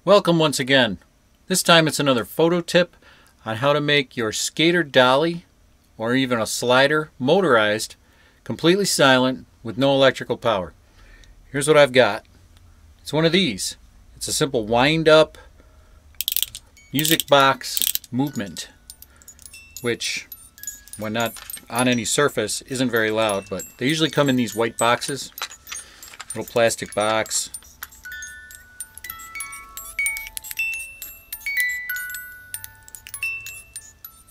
Welcome once again. This time it's another photo tip on how to make your skater dolly or even a slider motorized completely silent with no electrical power. Here's what I've got. It's one of these. It's a simple wind up music box movement, which when not on any surface isn't very loud, but they usually come in these white boxes, little plastic box.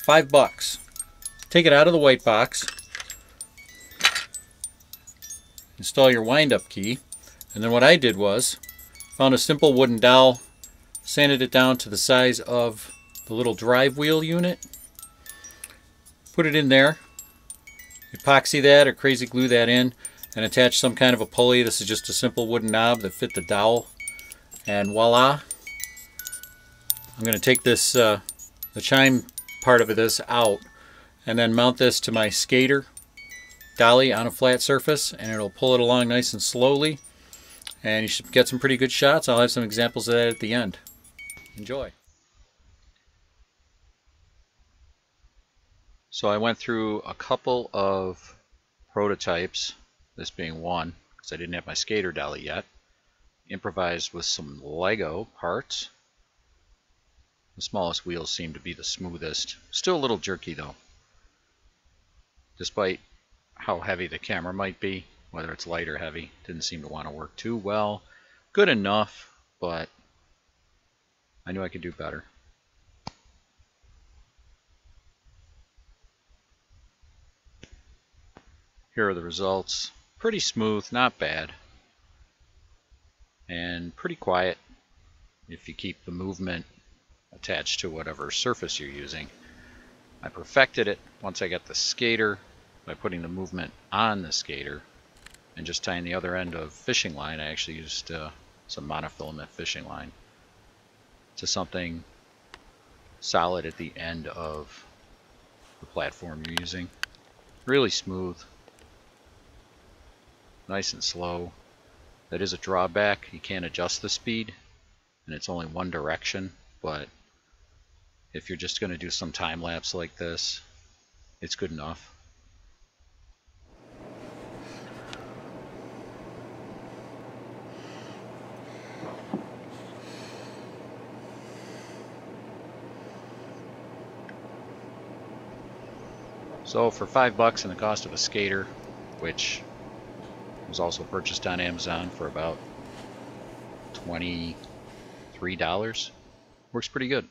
$5. Take it out of the white box, install your wind-up key, and then what I did was found a simple wooden dowel, sanded it down to the size of the little drive wheel unit, put it in there, epoxy that or crazy glue that in, and attach some kind of a pulley. This is just a simple wooden knob that fit the dowel, and voila. I'm going to take this the chime part of this out and then mount this to my skater dolly on a flat surface, and it'll pull it along nice and slowly, and you should get some pretty good shots. I'll have some examples of that at the end. Enjoy. So I went through a couple of prototypes, this being one because I didn't have my skater dolly yet. Improvised with some Lego parts. The smallest wheels seem to be the smoothest. Still a little jerky though. Despite how heavy the camera might be, whether it's light or heavy, didn't seem to want to work too well. Good enough, but I knew I could do better. Here are the results. Pretty smooth, not bad. And pretty quiet if you keep the movement attached to whatever surface you're using. I perfected it once I got the skater by putting the movement on the skater and just tying the other end of fishing line. I actually used some monofilament fishing line to something solid at the end of the platform you're using. Really smooth, nice and slow. That is a drawback. You can't adjust the speed and it's only one direction, but if you're just going to do some time lapse like this, it's good enough. So for $5 and the cost of a skater, which was also purchased on Amazon for about $23, works pretty good.